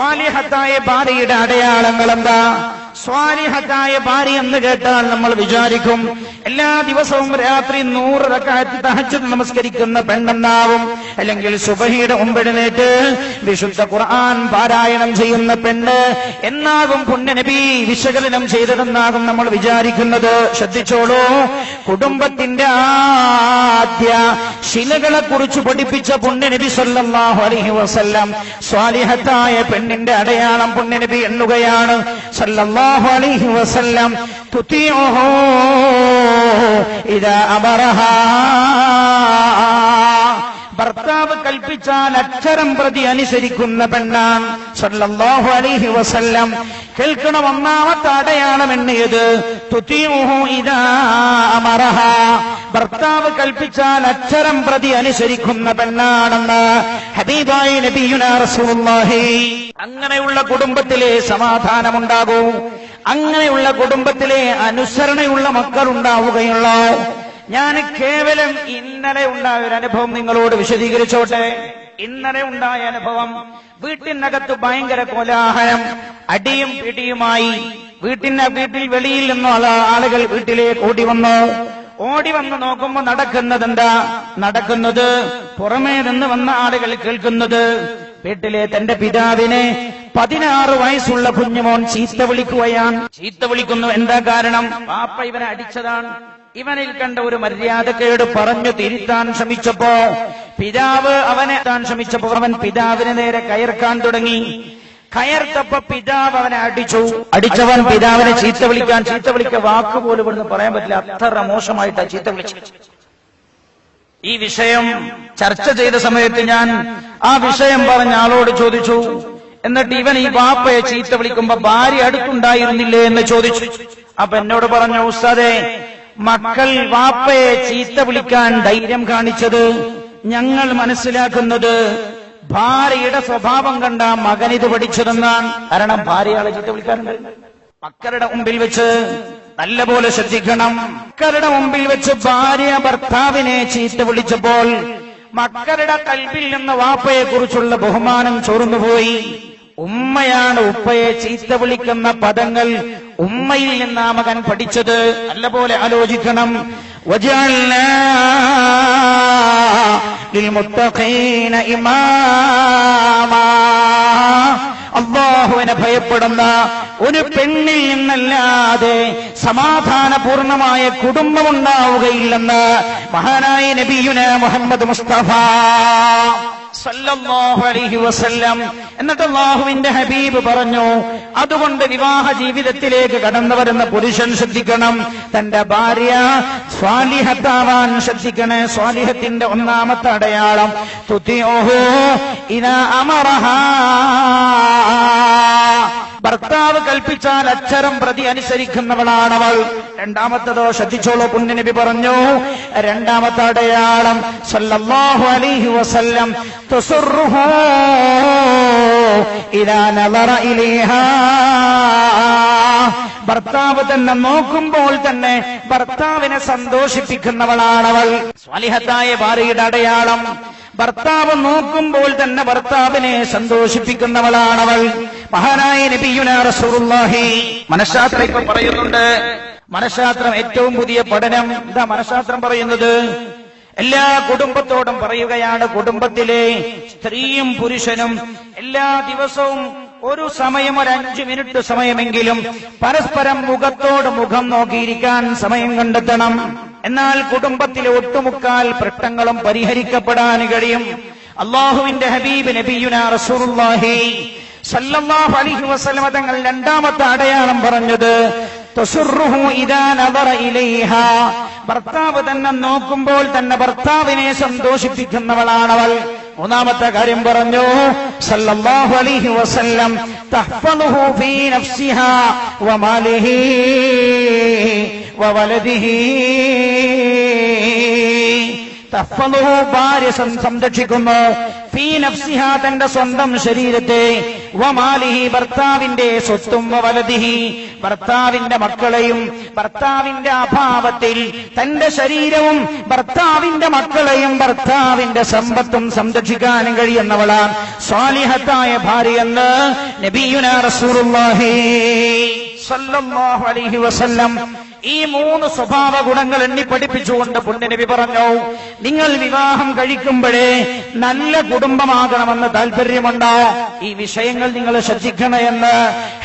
സ്വാലിഹത്തായ ഭാര്യയുടെ അടയാളങ്ങൾ എന്താ? സ്വാലിഹത്തായ ഭാര്യ എന്ന് കേട്ടാൽ നമ്മൾ വിചാരിക്കും എല്ലാ ദിവസവും രാത്രി 100 റക്അത്ത് തഹജ്ജുദ് നമസ്കരിക്കുന്ന പെണ്ണെന്നാവും, അല്ലെങ്കിൽ സുബഹിയുടെ മുമ്പെഴുന്നേറ്റ് വിശുദ്ധ ഖുർആൻ പാരായണം ചെയ്യുന്ന പെണ്ണ് എന്നാകും പുണ്യ നബി വിശകലനം ചെയ്തതെന്നാകും നമ്മൾ വിചാരിക്കുന്നത്. ശ്രദ്ധിച്ചോളൂ, കുടുംബത്തിന്റെ ആദ്യ ശിലകളെ കുറിച്ച് പഠിപ്പിച്ച പുണ്യ നബി സല്ലല്ലാഹു അലൈഹി വസല്ലം സ്വാലിഹത്തായ പെണ്ണിന്റെ അടയാളം പുണ്യ നബി എണ്ണുകയാണ്. സല്ലല്ലാഹു അലൈഹി വസല്ലം തുതിഉഹു ഇദാ അമറഹാ, ഭർത്താവ് കൽപ്പിച്ചാൽ അക്ഷരം പ്രതി അനുസരിക്കുന്ന പെണ്ണാണ് സല്ലല്ലാഹു അലൈഹി വസല്ലം. കേൾക്കണം, ഒന്നാമത്തെ അടയാളം എണ്ണിയത് തുതിഉഹു ഇദാ അമറഹാ, ഭർത്താവ് കൽപ്പിച്ചാൽ അക്ഷരം പ്രതി അനുസരിക്കുന്ന പെണ്ണാണെന്ന് ഹബീബായ നബിയുനാ റസൂലുള്ളാഹി. അങ്ങനെയുള്ള കുടുംബത്തിലെ സമാധാനമുണ്ടാകൂ, അങ്ങനെയുള്ള കുടുംബത്തിലെ അനുസരണയുള്ള മക്കളുണ്ടാവുകയുള്ളൂ. ഞാൻ കേവലം ഇന്നലെ ഉണ്ടായ ഒരു അനുഭവം നിങ്ങളോട് വിശദീകരിച്ചോട്ടെ. ഇന്നലെ ഉണ്ടായ അനുഭവം, വീട്ടിനകത്ത് ഭയങ്കര കോലാഹലം, അടിയും പിടിയുമായി. വീട്ടിൽ വെളിയിൽ നിന്നുള്ള ആളുകൾ വീട്ടിലേക്ക് ഓടി വന്ന് നോക്കുമ്പോ നടക്കുന്നത് പുറമേ നിന്ന് വന്ന ആളുകൾ കേൾക്കുന്നത്, വീട്ടിലെ തന്റെ പിതാവിനെ 16 വയസ്സുള്ള കുഞ്ഞുമോൻ ചീത്ത വിളിക്കുന്നു. എന്താ കാരണം? പാപ്പ ഇവനെ അടിച്ചതാണ്. ഇവനിൽ കണ്ട ഒരു മര്യാദക്കേട് പറഞ്ഞു തിരുത്താൻ ശ്രമിച്ചപ്പോ അവൻ പിതാവിന് നേരെ കയർക്കാൻ തുടങ്ങി. കയർത്തപ്പോ പിതാവ് അവനെ അടിച്ചവൻ പിതാവിനെ ചീത്ത വിളിക്ക വാക്കുപോലും ഇവിടുന്ന് പറയാൻ പറ്റില്ല, അത്ര മോശമായിട്ടാ ചീത്ത വിളിച്ചത്. ഈ വിഷയം ചർച്ച ചെയ്ത സമയത്ത് ഞാൻ ആ വിഷയം പറഞ്ഞ ആളോട് ചോദിച്ചു, എന്നിട്ട് ഇവൻ ഈ വാപ്പയെ ചീത്ത വിളിക്കുമ്പോ ഭാര്യ അടുത്തുണ്ടായിരുന്നില്ലേ എന്ന് ചോദിച്ചു. അപ്പൊ എന്നോട് പറഞ്ഞു, ഉസ്താദേ, മക്കൾ വാപ്പയെ ചീത്ത വിളിക്കാൻ ധൈര്യം കാണിച്ചത് ഞങ്ങൾ മനസ്സിലാക്കുന്നത് ഭാര്യയുടെ സ്വഭാവം കണ്ട മകനിത് പഠിച്ചതെന്നാണ്. കാരണം ഭാര്യയാളെ ചീത്ത വിളിക്കാറുണ്ട്. മക്കളുടെ മുമ്പിൽ വെച്ച് നല്ലപോലെ ശ്രദ്ധിക്കണം. മക്കളുടെ മുമ്പിൽ വെച്ച് ഭാര്യ ഭർത്താവിനെ ചീത്ത വിളിച്ചപ്പോൾ മക്കളുടെ കൽബിൽ നിന്ന് വാപ്പയെ കുറിച്ചുള്ള ബഹുമാനം ചോർന്നുപോയി. ഉമ്മയാണ് ഉപ്പയെ ചീത്ത വിളിക്കുന്ന പദങ്ങൾ ഉമ്മയിൽ നിന്നാ മകൻ പഠിച്ചത്. നല്ലപോലെ ആലോചിക്കണം. വജഅൽനാ ലിൽമുത്തഖീന ഇമാമാ, അല്ലാഹുവിനെ ഭയപ്പെടുന്ന ഒരു പെണ്ണിൽ നിന്നല്ലാതെ സമാധാനപൂർണമായ കുടുംബമുണ്ടാവുകയില്ലെന്ന് മഹാനായ നബിയുനാ മുഹമ്മദ് മുസ്തഫ സല്ലല്ലാഹു അലൈഹി വസല്ലം. എന്നിട്ട് അല്ലാഹുവിന്റെ ഹബീബ് പറഞ്ഞു, അതുകൊണ്ട് വിവാഹ ജീവിതത്തിലേക്ക് കടന്നു വരുന്ന പുരുഷൻ ശ്രദ്ധിക്കണം, തന്റെ ഭാര്യ സ്വാലിഹത്താവാൻ ശ്രദ്ധിക്കണേ. സ്വാലിഹത്തിന്റെ ഒന്നാമത്തെ അടയാളം തുതിഉഹു ഇദാ അമറഹാ, ഭർത്താവ് കൽപ്പിച്ചാൽ അക്ഷരം പ്രതി അനുസരിക്കുന്നവളാണവൾ. രണ്ടാമത്തതോ ശ്രദ്ധിച്ചോളൂ, പുണ്യനബി പറഞ്ഞു, രണ്ടാമത്തെ അടയാളം സല്ലല്ലാഹു അലൈഹി വസല്ലം തുസറുഹു ഇദാ നദറ ഇലൈഹാ, ഭർത്താവ് തന്നെ നോക്കുമ്പോൾ തന്നെ ഭർത്താവിനെ സന്തോഷിപ്പിക്കുന്നവളാണവൾ. സ്വാലിഹത്തായ ഭാര്യയുടെ അടയാളം, ഭർത്താവ് നോക്കുമ്പോൾ തന്നെ ഭർത്താവിനെ സന്തോഷിപ്പിക്കുന്നവളാണവൾ. മഹാനായ നബിയുനാ റസൂലുള്ളാഹി. മനഃശാസ്ത്രം ഇപ്പൊ പറയുന്നുണ്ട്, മനഃശാസ്ത്രം ഏറ്റവും പുതിയ പഠനം എന്താ മനഃശാസ്ത്രം പറയുന്നത്? എല്ലാ കുടുംബത്തോടും പറയുകയാണ്, കുടുംബത്തിലെ സ്ത്രീയും പുരുഷനും എല്ലാ ദിവസവും ഒരു സമയം, ഒരു 5 മിനിറ്റ് സമയമെങ്കിലും പരസ്പരം മുഖത്തോട് മുഖം നോക്കിയിരിക്കാൻ സമയം കണ്ടെത്തണം. എന്നാൽ കുടുംബത്തിലെ ഒട്ടുമുക്കാൽ പ്രശ്നങ്ങളും പരിഹരിക്കപ്പെടാൻ കഴിയും. അല്ലാഹുവിന്റെ ഹബീബ് നബിയുനാ റസൂലുള്ളാഹി സല്ലല്ലാഹു അലൈഹി വസല്ലം തങ്ങൾ രണ്ടാമത്തെ അടയാളം പറഞ്ഞത് തുസറുഹു ഇദാ നദറ ഇലൈഹാ, ഭർത്താവ് തന്നെ നോക്കുമ്പോൾ തന്നെ ഭർത്താവിനെ സന്തോഷിപ്പിക്കുന്നവളാണവൾ. മൂന്നാമത്തെ കാര്യം പറഞ്ഞു സല്ലല്ലാഹു അലൈഹി വസല്ലം തഹ്ഫളുഹു ഫീ നഫ്സിഹാ വമാലിഹി വവലദിഹി, തഹ്ഫളുഹു ഭാര്യ സംരക്ഷിക്കുന്നു, ഫീ നഫ്സിഹാ തന്റെ സ്വന്തം ശരീരത്തെ, വമാലിഹി ഭർത്താവിന്റെ സ്വത്തും വലദിഹി ഭർത്താവിന്റെ മക്കളെയും ഭർത്താവിന്റെ അഭാവത്തിൽ തന്റെ ശരീരവും ഭർത്താവിന്റെ മക്കളെയും ഭർത്താവിന്റെ സമ്പത്തും സംരക്ഷിക്കാനും കഴിയുന്നവളാണ് സ്വാലിഹത്തായ ഭാര്യയെന്ന് നബിയുനാ റസൂലുള്ളാഹി സ്വല്ലല്ലാഹു അലൈഹി വസല്ലം ഈ 3 സ്വഭാവ ഗുണങ്ങൾ എണ്ണി പഠിപ്പിച്ചുകൊണ്ട് പുണ്യനബി പറഞ്ഞു, നിങ്ങൾ വിവാഹം കഴിക്കുമ്പോഴേ നല്ല കുടുംബമാകണമെന്ന് താല്പര്യമുണ്ടോ? ഈ വിഷയങ്ങൾ നിങ്ങൾ ശ്രദ്ധിക്കണമെന്ന്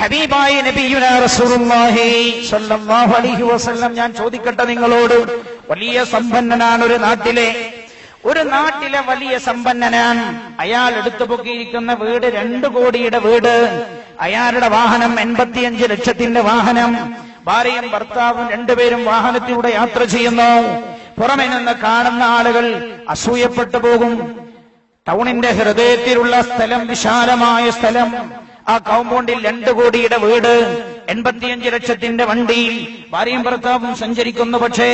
ഹബീബായ നബിയുനാ റസൂലുള്ളാഹി സ്വല്ലല്ലാഹു അലൈഹി വസല്ലം. ഞാൻ ചോദിക്കട്ടെ നിങ്ങളോട്, വലിയ സമ്പന്നനാണ് ഒരു നാട്ടിലെ വലിയ സമ്പന്നനാൻ. അയാൾ എടുത്തു പൊക്കിയിരിക്കുന്ന വീട് 2 കോടിയുടെ വീട്. അയാളുടെ വാഹനം 85 ലക്ഷത്തിന്റെ വാഹനം. ഭാര്യയും ഭർത്താവും 2 പേരും വാഹനത്തിലൂടെ യാത്ര ചെയ്യുന്നു. പുറമെ നിന്ന് കാണുന്ന ആളുകൾ അസൂയപ്പെട്ടു പോകും. ടൗണിന്റെ ഹൃദയത്തിലുള്ള സ്ഥലം, വിശാലമായ സ്ഥലം, ആ കോമ്പൗണ്ടിൽ 2 കോടിയുടെ വീട്, 85 ലക്ഷത്തിന്റെ വണ്ടിയിൽ ഭാര്യയും ഭർത്താവും സഞ്ചരിക്കുന്നു. പക്ഷേ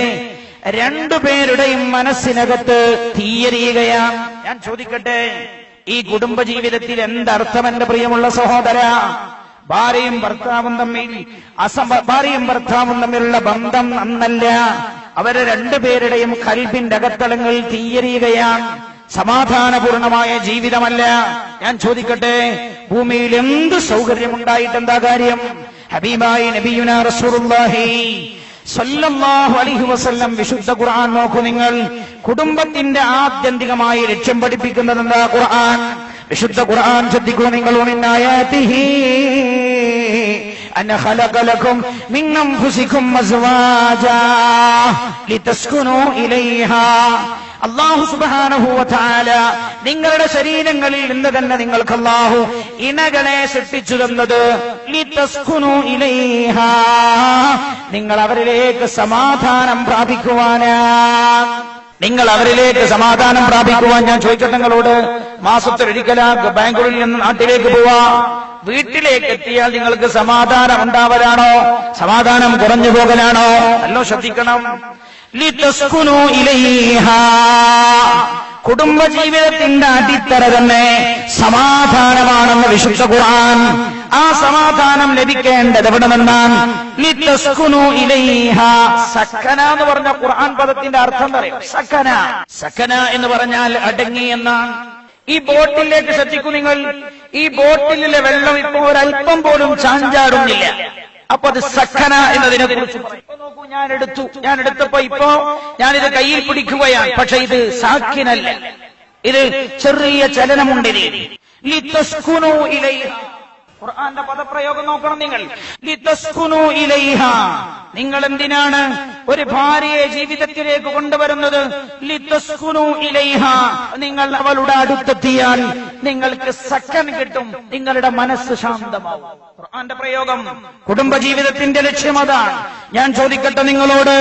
2 പേരുടെയും മനസ്സിനകത്ത് തീയരിയുകയാണ്. ഞാൻ ചോദിക്കട്ടെ, ഈ കുടുംബജീവിതത്തിൽ എന്തർത്ഥം എന്റെ പ്രിയമുള്ള സഹോദര? ഭാര്യയും ഭർത്താവും തമ്മിലുള്ള ബന്ധം നന്നല്ല. അവരെ 2 പേരുടെയും ഖൽബിന്റെ അകത്തളങ്ങൾ തീയരിയുകയാണ്. സമാധാനപൂർണമായ ജീവിതമല്ല. ഞാൻ ചോദിക്കട്ടെ, ഭൂമിയിൽ എന്ത് സൗകര്യമുണ്ടായിട്ട് എന്താ കാര്യം? ഹബീബായി നബിയുനാ റസൂലുള്ളാഹി സ്വല്ലല്ലാഹു അലൈഹി വസല്ലം വിശുദ്ധ ഖുർആൻ നോക്കൂ നിങ്ങൾ. കുടുംബത്തിന്റെ ആത്യന്തികമായ ലക്ഷ്യം പഠിപ്പിക്കുന്നത് എന്താ? ഖുർആൻ. വിശുദ്ധ ഖുർആൻ ശ്രദ്ധിക്കൂ നിങ്ങൾ. മിനായാതിഹി അന ഖലഖ ലക്കും മിൻ അൻഫുസികും അസ്വാജാ ലിതസ്കുനൂ ഇലൈഹാ. അല്ലാഹു സുബ്ഹാനഹു വ തആല നിങ്ങളുടെ ശരീരങ്ങളിൽ നിന്ന് തന്നെ നിങ്ങൾക്ക് അല്ലാഹു ഇണകളെ സൃഷ്ടിച്ചു തന്നത് ലിതസ്കുനൂ ഇലൈഹാ, നിങ്ങൾ അവരിലേക്ക് സമാധാനം പ്രാപിക്കുവാൻ. ഞാൻ ചോദിക്കട്ടെ നിങ്ങളോട്, മാസത്തിലൊരിക്കലാ ബാംഗ്ലൂരിൽ നിന്ന് നാട്ടിലേക്ക് പോവാ, വീട്ടിലേക്ക് എത്തിയാൽ നിങ്ങൾക്ക് സമാധാനം ഉണ്ടാവലാണോ? സമാധാനം കുറഞ്ഞു പോകലാണോ? നല്ലോ ശ്രദ്ധിക്കണം. ലിതസ്കുനൂ ഇലൈഹാ. കുടുംബജീവിതത്തിന്റെ അടിത്തറ തന്നെ സമാധാനമാണെന്ന് വിശുദ്ധ ഖുർആൻ. ആ സമാധാനം ലഭിക്കേണ്ടത് എവിടെ നിന്നാണ്? ലിതസ്കുനൂ ഇലൈഹാ. സക്കന എന്ന് പറഞ്ഞ ഖുർആൻ പദത്തിന്റെ അർത്ഥം പറയും. സക്കന എന്ന് പറഞ്ഞാൽ അടങ്ങി എന്നാണ്. ഈ ബോട്ടിലേക്ക് ശ്രദ്ധിക്കൂ നിങ്ങൾ. ഈ ബോട്ടിലെ വെള്ളം ഇപ്പോ ഒരല്പം പോലും ചാഞ്ചാടുന്നില്ല. അപ്പൊ അത് സക്കന എന്നതിനെ കുറിച്ച് നോക്കൂ. ഞാൻ എടുത്തപ്പോ ഇപ്പോ ഞാനിത് കയ്യിൽ പിടിക്കുകയാണ്. പക്ഷെ ഇത് സാക്കിനല്ല, ഇത് ചെറിയ ചലനമുണ്ട്. ലിതസ്കുനൂ ഇലൈഹാ. ഖുർആന്റെ പദപ്രയോഗം നോക്കണം നിങ്ങൾ. ലിതസ്കുനൂ ഇലൈഹാ. നിങ്ങൾ എന്തിനാണ് ഒരു ഭാര്യയെ ജീവിതത്തിലേക്ക് കൊണ്ടുവരുന്നത്? ലിതസ്കുനൂ ഇലൈഹാ. നിങ്ങൾ അവളുടെ അടുത്തെത്തിയാൽ നിങ്ങൾക്ക് സക്കൻ കിട്ടും, നിങ്ങളുടെ മനസ്സ് ശാന്തമാവും. ഖുർആന്റെ പ്രയോഗം. കുടുംബജീവിതത്തിന്റെ ലക്ഷ്യം അതാണ്. ഞാൻ ചോദിക്കട്ടെ നിങ്ങളോട്,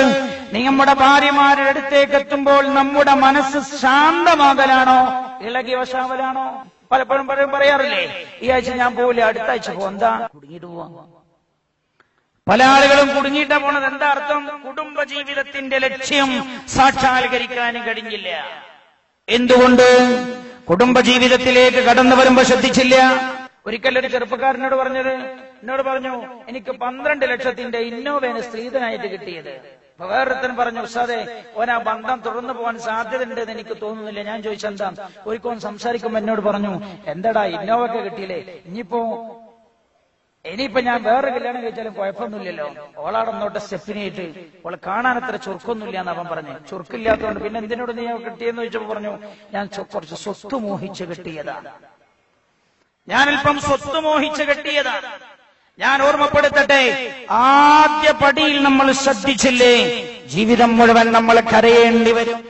നമ്മുടെ ഭാര്യമാരുടെ അടുത്തേക്ക് എത്തുമ്പോൾ നമ്മുടെ മനസ്സ് ശാന്തമാകലാണോ ഇളകി വശാവലാണോ? പലപ്പോഴും പറയാറില്ലേ, ഈ ആഴ്ച ഞാൻ പോവില്ല, അടുത്ത ആഴ്ച പോകും. എന്താ? കുടുങ്ങിയിട്ട് പോവാ. പല ആളുകളും കുടുങ്ങിയിട്ടാ പോണത്. എന്താ അർത്ഥം? കുടുംബജീവിതത്തിന്റെ ലക്ഷ്യം സാക്ഷാത്കരിക്കാനും കഴിഞ്ഞില്ല. എന്തുകൊണ്ട്? കുടുംബജീവിതത്തിലേക്ക് കടന്നു വരുമ്പോ ശ്രദ്ധിച്ചില്ല. ഒരിക്കലൊരു ചെറുപ്പക്കാരനോട് എന്നോട് പറഞ്ഞു, എനിക്ക് 12 ലക്ഷത്തിന്റെ ഇന്നോവേന് സ്ത്രീധനായിട്ട് കിട്ടിയത്. അപ്പൊ വേറൊരുത്തൻ പറഞ്ഞു, ഉസ്താദേ, ഓൻ ആ ബന്ധം തുടർന്നു പോകാൻ സാധ്യത ഉണ്ടെന്ന് എനിക്ക് തോന്നുന്നില്ല. ഞാൻ ചോദിച്ചെന്താ? ഒരിക്കലും സംസാരിക്കുമ്പോ എന്നോട് പറഞ്ഞു, എന്താടാ ഇന്നോവൊക്കെ കിട്ടിയില്ലേ, ഇനിയിപ്പോ ഞാൻ വേറെ കല്യാണം കഴിച്ചാലും കുഴപ്പമൊന്നുമില്ലല്ലോ, ഓളാടന്നോട്ടെ സ്റ്റെപ്പിനായിട്ട്, ഓളെ കാണാൻ അത്ര ചുരുക്കൊന്നുമില്ല എന്ന് അവൻ പറഞ്ഞു. ചുരുക്കില്ലാത്തതുകൊണ്ട് പിന്നെ എന്തിനോട് നീ കിട്ടിയെന്ന് ചോദിച്ചപ്പോ പറഞ്ഞു, ഞാൻ കുറച്ച് സ്വത്ത് മോഹിച്ച് കിട്ടിയതാണ്, ഞാനല്പം സ്വത്ത് മോഹിച്ച് കിട്ടിയതാണ്. ഞാൻ ഓർമ്മപ്പെടുത്തട്ടെ, ആദ്യ പടിയിൽ നമ്മൾ ശ്രദ്ധിച്ചില്ലേ, ജീവിതം മുഴുവൻ നമ്മൾ കരയേണ്ടി വരും.